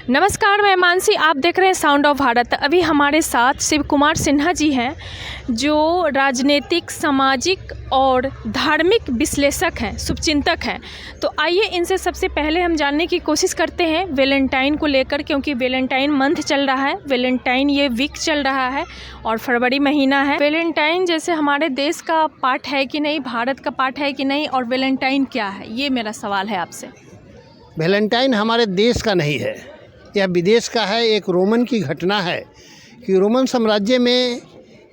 नमस्कार, मैं मानसी। आप देख रहे हैं साउंड ऑफ भारत। अभी हमारे साथ शिव कुमार सिन्हा जी हैं, जो राजनीतिक, सामाजिक और धार्मिक विश्लेषक हैं, शुभचिंतक हैं। तो आइए इनसे सबसे पहले हम जानने की कोशिश करते हैं वैलेंटाइन को लेकर, क्योंकि वैलेंटाइन मंथ चल रहा है, वैलेंटाइन ये वीक चल रहा है और फरवरी महीना है। वैलेंटाइन जैसे हमारे देश का पार्ट है कि नहीं, भारत का पार्ट है कि नहीं, और वैलेंटाइन क्या है, ये मेरा सवाल है आपसे। वैलेंटाइन हमारे देश का नहीं है, यह विदेश का है। एक रोमन की घटना है कि रोमन साम्राज्य में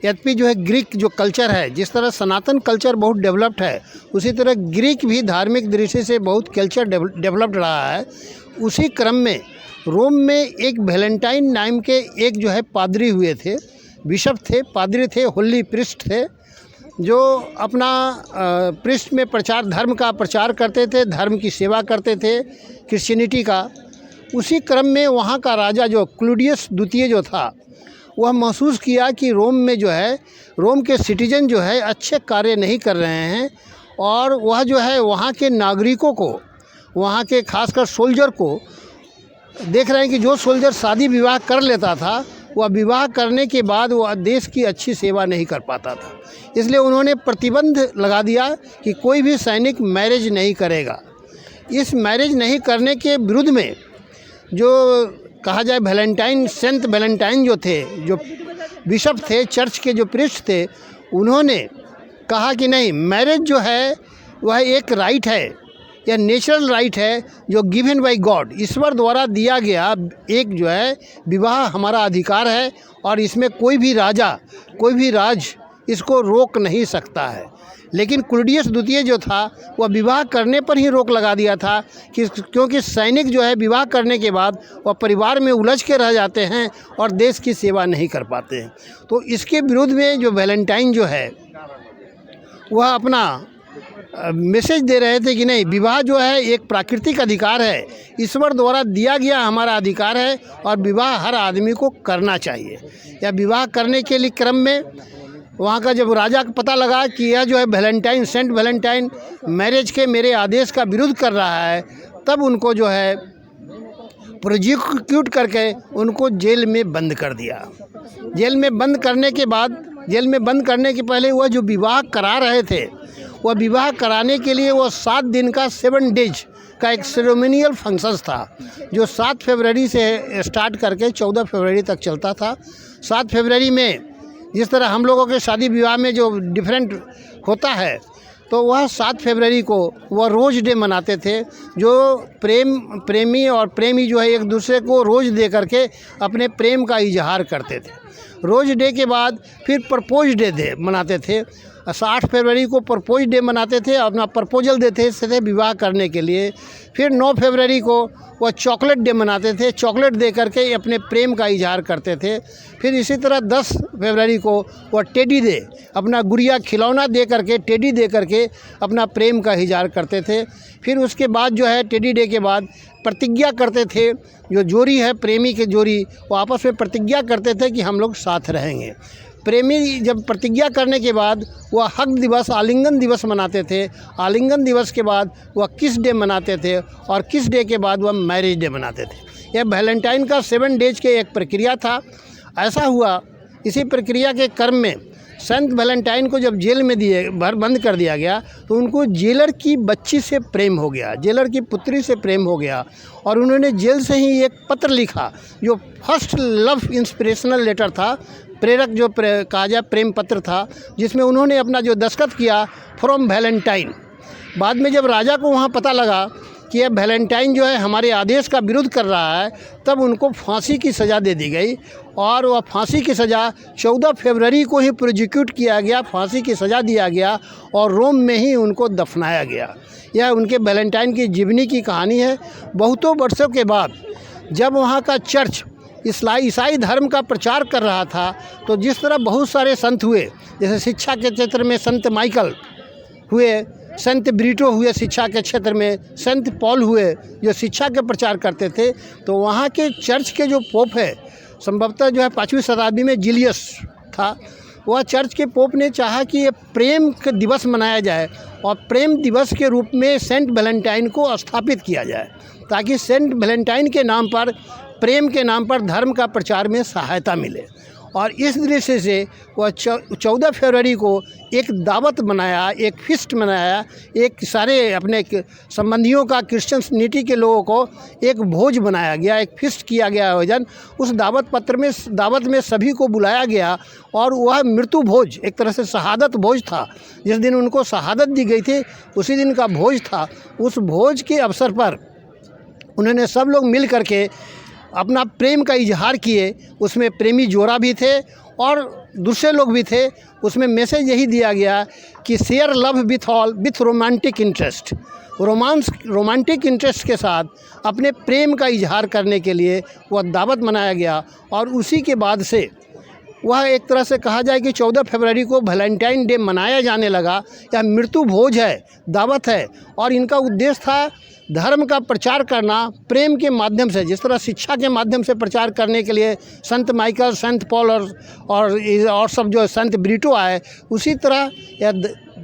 यद्यपि जो है ग्रीक जो कल्चर है, जिस तरह सनातन कल्चर बहुत डेवलप्ड है, उसी तरह ग्रीक भी धार्मिक दृष्टि से बहुत कल्चर डेवलप्ड रहा है। उसी क्रम में रोम में एक वैलेंटाइन नाम के एक जो है पादरी हुए थे, बिशप थे, पादरी थे, होली प्रिस्ट थे, जो अपना प्रिस्ट में धर्म का प्रचार करते थे, धर्म की सेवा करते थे, क्रिश्चियनिटी का। उसी क्रम में वहाँ का राजा जो क्लूडियस द्वितीय जो था, वह महसूस किया कि रोम में जो है रोम के सिटीजन जो है अच्छे कार्य नहीं कर रहे हैं, और वह जो है वहाँ के नागरिकों को, वहाँ के खासकर सोल्जर को देख रहे हैं कि जो सोल्जर शादी विवाह कर लेता था, वह विवाह करने के बाद वह देश की अच्छी सेवा नहीं कर पाता था। इसलिए उन्होंने प्रतिबंध लगा दिया कि कोई भी सैनिक मैरिज नहीं करेगा। इस मैरिज नहीं करने के विरुद्ध में जो कहा जाए सेंट वैलेंटाइन जो थे, जो बिशप थे, चर्च के जो प्रीस्ट थे, उन्होंने कहा कि नहीं, मैरिज जो है वह एक राइट है, यह नेचुरल राइट है जो गिवन बाय गॉड, ईश्वर द्वारा दिया गया एक जो है विवाह हमारा अधिकार है, और इसमें कोई भी राजा, कोई भी राज इसको रोक नहीं सकता है। लेकिन क्लूडियस द्वितीय जो था वह विवाह करने पर ही रोक लगा दिया था कि क्योंकि सैनिक जो है विवाह करने के बाद वह परिवार में उलझ के रह जाते हैं और देश की सेवा नहीं कर पाते हैं। तो इसके विरुद्ध में जो वैलेंटाइन जो है वह अपना मैसेज दे रहे थे कि नहीं, विवाह जो है एक प्राकृतिक अधिकार है, ईश्वर द्वारा दिया गया हमारा अधिकार है, और विवाह हर आदमी को करना चाहिए। या विवाह करने के लिए क्रम में वहाँ का जब राजा को पता लगा कि यह जो है सेंट वैलेंटाइन मैरिज के मेरे आदेश का विरोध कर रहा है, तब उनको जो है प्रोजिक्यूट करके उनको जेल में बंद कर दिया। जेल में बंद करने के पहले वह जो विवाह करा रहे थे, वह विवाह कराने के लिए वह 7 दिन का 7 डेज का एक सेरेमोनियल फंक्शंस था, जो 7 फरवरी से स्टार्ट करके 14 फरवरी तक चलता था। 7 फरवरी में जिस तरह हम लोगों के शादी विवाह में जो डिफरेंट होता है, तो वह 7 फरवरी को वह रोज़ डे मनाते थे, जो प्रेमी और प्रेमी जो है एक दूसरे को रोज़ दे करके अपने प्रेम का इजहार करते थे। रोज़ डे के बाद फिर प्रपोज डे मनाते थे। 8 फरवरी को प्रपोज डे मनाते थे, अपना प्रपोजल देते थे विवाह करने के लिए। फिर 9 फरवरी को वह चॉकलेट डे मनाते थे, चॉकलेट दे करके अपने प्रेम का इजहार करते थे। फिर इसी तरह 10 फरवरी को वह टेडी डे, अपना गुड़िया खिलौना दे करके, टेडी दे करके अपना प्रेम का इजहार करते थे। फिर उसके बाद जो है टेडी डे के बाद प्रतिज्ञा करते थे, जो जोड़ी है प्रेमी के जोड़ी, वो आपस में प्रतिज्ञा करते थे कि हम लोग साथ रहेंगे। प्रेमी जब प्रतिज्ञा करने के बाद वह हक दिवस, आलिंगन दिवस मनाते थे। आलिंगन दिवस के बाद वह किस डे मनाते थे, और किस डे के बाद वह मैरिज डे मनाते थे। यह वैलेंटाइन का 7 डेज के एक प्रक्रिया था। ऐसा हुआ, इसी प्रक्रिया के क्रम में सेंट वैलेंटाइन को जब जेल में बंद कर दिया गया, तो उनको जेलर की बच्ची से प्रेम हो गया, जेलर की पुत्री से प्रेम हो गया, और उन्होंने जेल से ही एक पत्र लिखा, जो फर्स्ट लव इंस्पिरेशनल लेटर था, प्रेरक जो कहा जाए प्रेम पत्र था, जिसमें उन्होंने अपना जो दस्तखत किया फ्रॉम वैलेंटाइन। बाद में जब राजा को वहाँ पता लगा कि यह वैलेंटाइन जो है हमारे आदेश का विरोध कर रहा है, तब उनको फांसी की सज़ा दे दी गई, और वह फांसी की सज़ा 14 फरवरी को ही प्रोजिक्यूट किया गया, फांसी की सज़ा दिया गया, और रोम में ही उनको दफनाया गया। यह उनके वैलेंटाइन की जीवनी की कहानी है। बहुतों वर्षों के बाद जब वहाँ का चर्च ईसाई धर्म का प्रचार कर रहा था, तो जिस तरह बहुत सारे संत हुए, जैसे शिक्षा के क्षेत्र में संत माइकल हुए, संत ब्रिटो हुए, शिक्षा के क्षेत्र में संत पॉल हुए, जो शिक्षा के प्रचार करते थे। तो वहाँ के चर्च के जो पोप है, संभवतः जो है 5वीं शताब्दी में जिलियस था, वह चर्च के पोप ने चाहा कि ये प्रेम का दिवस मनाया जाए, और प्रेम दिवस के रूप में सेंट वैलेंटाइन को स्थापित किया जाए, ताकि सेंट वैलेंटाइन के नाम पर प्रेम के नाम पर धर्म का प्रचार में सहायता मिले। और इस दृष्टि से वह 14 फरवरी को एक दावत मनाया, एक फिस्ट मनाया, एक सारे अपने संबंधियों का, क्रिश्चियनिटी के लोगों को एक भोज बनाया गया, एक फिस्ट किया गया आयोजन। उस दावत में सभी को बुलाया गया और वह मृत्यु भोज, एक तरह से शहादत भोज था। जिस दिन उनको शहादत दी गई थी उसी दिन का भोज था। उस भोज के अवसर पर उन्होंने सब लोग मिल करके अपना प्रेम का इजहार किए। उसमें प्रेमी जोड़ा भी थे और दूसरे लोग भी थे। उसमें मैसेज यही दिया गया कि share love with romantic interest. Romantic interest के साथ अपने प्रेम का इजहार करने के लिए वह दावत मनाया गया। और उसी के बाद से वह एक तरह से कहा जाए कि 14 फरवरी को वैलेंटाइन डे मनाया जाने लगा। यह मृत्यु भोज है, दावत है। और इनका उद्देश्य था धर्म का प्रचार करना प्रेम के माध्यम से। जिस तरह शिक्षा के माध्यम से प्रचार करने के लिए संत माइकल, संत पॉल और सब जो संत ब्रिटो आए, उसी तरह यह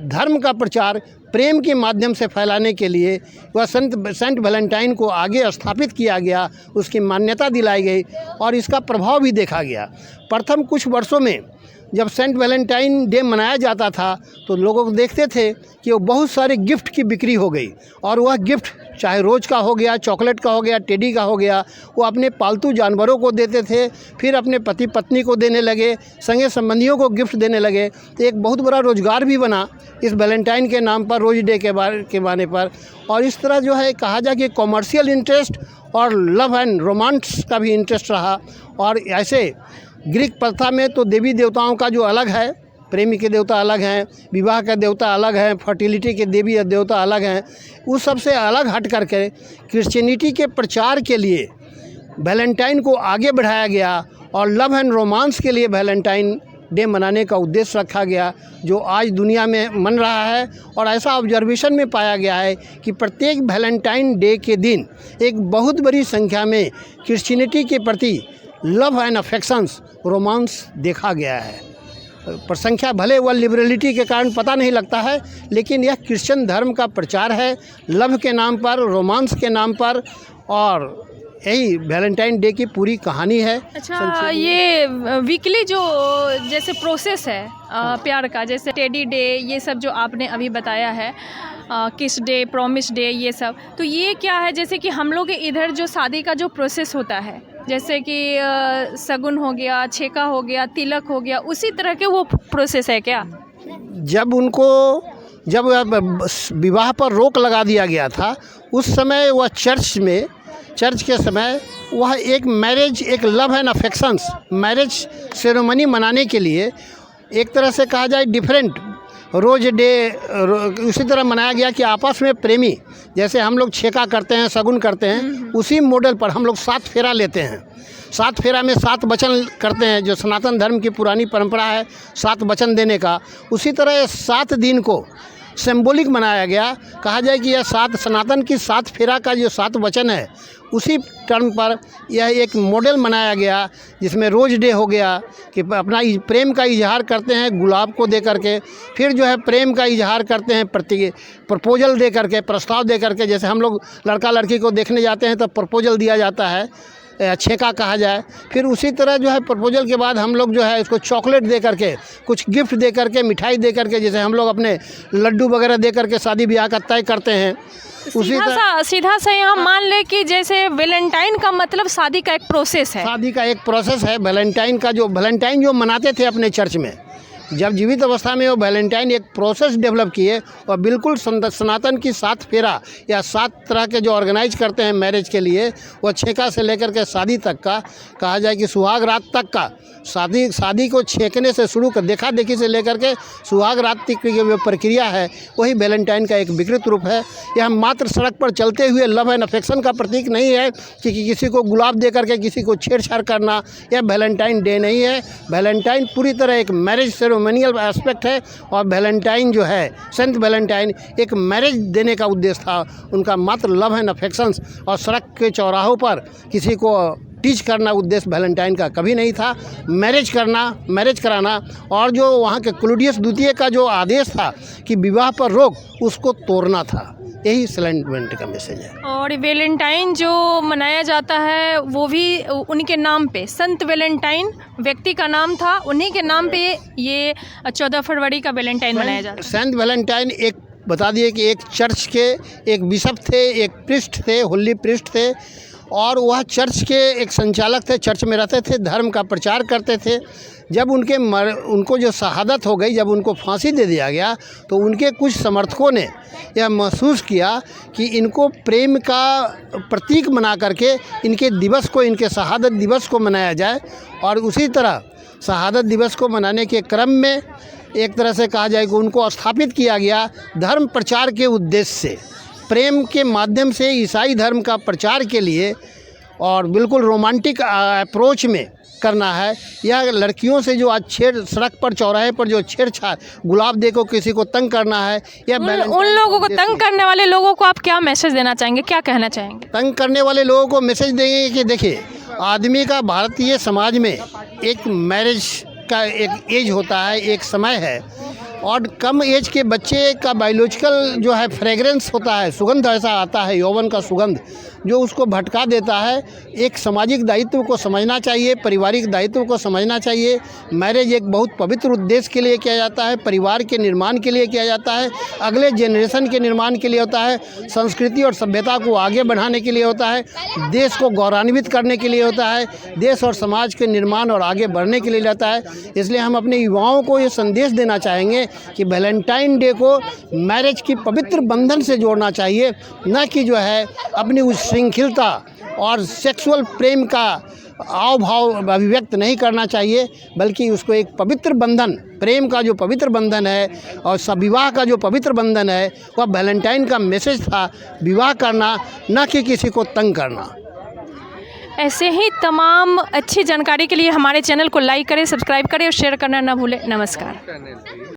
धर्म का प्रचार प्रेम के माध्यम से फैलाने के लिए वह सेंट वैलेंटाइन को आगे स्थापित किया गया, उसकी मान्यता दिलाई गई और इसका प्रभाव भी देखा गया। प्रथम कुछ वर्षों में जब सेंट वैलेंटाइन डे मनाया जाता था तो लोगों को देखते थे कि वो बहुत सारे गिफ्ट की बिक्री हो गई। और वह गिफ्ट चाहे रोज़ का हो गया, चॉकलेट का हो गया, टेडी का हो गया, वो अपने पालतू जानवरों को देते थे, फिर अपने पति पत्नी को देने लगे, संगे संबंधियों को गिफ्ट देने लगे। तो एक बहुत बड़ा रोज़गार भी बना इस वैलेंटाइन के नाम पर, रोज डे के बारे पर। और इस तरह जो है कहा जाए कि कॉमर्शियल इंटरेस्ट और लव एंड रोमांस का भी इंटरेस्ट रहा। और ऐसे ग्रीक प्रथा में तो देवी देवताओं का जो अलग है, प्रेमी के देवता अलग हैं, विवाह के देवता अलग हैं, फर्टिलिटी के देवी देवता अलग हैं, उस सब से अलग हट करके क्रिश्चियनिटी के प्रचार के लिए वैलेंटाइन को आगे बढ़ाया गया। और लव एंड रोमांस के लिए वैलेंटाइन डे मनाने का उद्देश्य रखा गया, जो आज दुनिया में मन रहा है। और ऐसा ऑब्जर्वेशन में पाया गया है कि प्रत्येक वैलेंटाइन डे के दिन एक बहुत बड़ी संख्या में क्रिश्चियनिटी के प्रति लव एंड अफेक्शंस, रोमांस देखा गया है। पर संख्या भले वह लिबरलिटी के कारण पता नहीं लगता है, लेकिन यह क्रिश्चियन धर्म का प्रचार है, लव के नाम पर, रोमांस के नाम पर। और यही वैलेंटाइन डे की पूरी कहानी है। अच्छा, ये वीकली जो जैसे प्रोसेस है प्यार का, जैसे टेडी डे, ये सब जो आपने अभी बताया है, किस डे, प्रॉमिस डे, ये सब, तो ये क्या है? जैसे कि हम लोग इधर जो शादी का जो प्रोसेस होता है, जैसे कि शगुन हो गया, छेका हो गया, तिलक हो गया, उसी तरह के वो प्रोसेस है क्या? जब विवाह पर रोक लगा दिया गया था, उस समय वह चर्च के समय वह एक मैरिज, एक love and affections marriage ceremony मनाने के लिए एक तरह से कहा जाए डिफरेंट रोज डे उसी तरह मनाया गया कि आपस में प्रेमी, जैसे हम लोग छेका करते हैं, शगुन करते हैं, उसी मॉडल पर हम लोग 7 फेरा लेते हैं। 7 फेरा में 7 वचन करते हैं, जो सनातन धर्म की पुरानी परंपरा है 7 वचन देने का। उसी तरह 7 दिन को सिंबॉलिक बनाया गया। कहा जाए कि यह 7 सनातन की 7 फेरा का जो 7 वचन है, उसी टर्म पर यह एक मॉडल बनाया गया, जिसमें रोज डे हो गया कि अपना प्रेम का इजहार करते हैं गुलाब को दे करके, फिर जो है प्रेम का इजहार करते हैं प्रपोजल दे करके, प्रस्ताव दे करके। जैसे हम लोग लड़का लड़की को देखने जाते हैं तो प्रपोजल दिया जाता है, छेका कहा जाए। फिर उसी तरह जो है प्रपोजल के बाद हम लोग जो है इसको चॉकलेट दे करके, कुछ गिफ्ट दे करके, मिठाई दे करके, जैसे हम लोग अपने लड्डू वगैरह दे करके शादी ब्याह का तय करते हैं। सीधा सा यहाँ मान ले कि जैसे वैलेंटाइन का मतलब शादी का एक प्रोसेस है। शादी का एक प्रोसेस है। वैलेंटाइन जो मनाते थे अपने चर्च में, जब जीवित अवस्था में वो वैलेंटाइन एक प्रोसेस डेवलप किए और बिल्कुल सनातन की 7 फेरा या 7 तरह के जो ऑर्गेनाइज करते हैं मैरिज के लिए, वो छेका से लेकर के शादी तक का, कहा जाए कि सुहाग रात तक का, शादी को छेकने से शुरू कर देखा देखी से लेकर के सुहाग रात तक की जो प्रक्रिया है, वही वैलेंटाइन का एक विकृत रूप है। यह मात्र सड़क पर चलते हुए लव एंड अफेक्शन का प्रतीक नहीं है कि किसी को गुलाब दे करके किसी को छेड़छाड़ करना, यह वैलेंटाइन डे नहीं है। वैलेंटाइन पूरी तरह एक मैरिज सेरेमोनियल एस्पेक्ट है। और वैलेंटाइन जो है, सेंट वैलेंटाइन, एक मैरिज देने का उद्देश्य था उनका, मात्र लव एंड अफेक्शंस और सड़क के चौराहों पर किसी को टीच करना उद्देश्य वैलेंटाइन का कभी नहीं था। मैरिज कराना, और जो वहाँ के क्लूडियस द्वितीय का जो आदेश था कि विवाह पर रोक, उसको तोड़ना था। यही सेलेंटमेंट का मैसेज है। और वैलेंटाइन जो मनाया जाता है वो भी उनके नाम पे, संत वैलेंटाइन व्यक्ति का नाम था, उन्हीं के नाम पे ये 14 फरवरी का वैलेंटाइन मनाया जाता है। सेंट वैलेंटाइन एक बता दिए कि एक चर्च के एक बिशप थे, एक प्रिस्ट थे, होली प्रिस्ट थे, और वह चर्च के एक संचालक थे, चर्च में रहते थे, धर्म का प्रचार करते थे। जब उनको जो शहादत हो गई, जब उनको फांसी दे दिया गया, तो उनके कुछ समर्थकों ने यह महसूस किया कि इनको प्रेम का प्रतीक बना करके इनके दिवस को, इनके शहादत दिवस को मनाया जाए। और उसी तरह शहादत दिवस को मनाने के क्रम में एक तरह से कहा जाए कि उनको स्थापित किया गया धर्म प्रचार के उद्देश्य से, प्रेम के माध्यम से ईसाई धर्म का प्रचार के लिए, और बिल्कुल रोमांटिक अप्रोच में करना है। यह लड़कियों से जो आज सड़क पर चौराहे पर जो छेड़छाड़, गुलाब देखो किसी को तंग करना है, या उन लोगों को, तंग करने वाले लोगों को आप क्या मैसेज देना चाहेंगे, क्या कहना चाहेंगे? तंग करने वाले लोगों को मैसेज देंगे कि देखिए, आदमी का भारतीय समाज में एक मैरिज का एक एज होता है, एक समय है, और कम एज के बच्चे का बायोलॉजिकल जो है फ्रेगरेंस होता है, सुगंध ऐसा आता है, यौवन का सुगंध, जो उसको भटका देता है। एक सामाजिक दायित्व को समझना चाहिए, पारिवारिक दायित्व को समझना चाहिए। मैरिज एक बहुत पवित्र उद्देश्य के लिए किया जाता है, परिवार के निर्माण के लिए किया जाता है, अगले जनरेशन के निर्माण के लिए होता है, संस्कृति और सभ्यता को आगे बढ़ाने के लिए होता है, देश को गौरवान्वित करने के लिए होता है, देश और समाज के निर्माण और आगे बढ़ने के लिए रहता है। इसलिए हम अपने युवाओं को ये संदेश देना चाहेंगे कि वैलेंटाइन डे को मैरिज की पवित्र बंधन से जोड़ना चाहिए, न कि जो है अपनी उस श्रृंखलता और सेक्सुअल प्रेम का आव भाव अभिव्यक्त नहीं करना चाहिए, बल्कि उसको एक पवित्र बंधन, प्रेम का जो पवित्र बंधन है और विवाह का जो पवित्र बंधन है, वह वैलेंटाइन का मैसेज था, विवाह करना, न कि किसी को तंग करना। ऐसे ही तमाम अच्छी जानकारी के लिए हमारे चैनल को लाइक करें, सब्सक्राइब करें और शेयर करना ना भूलें। नमस्कार।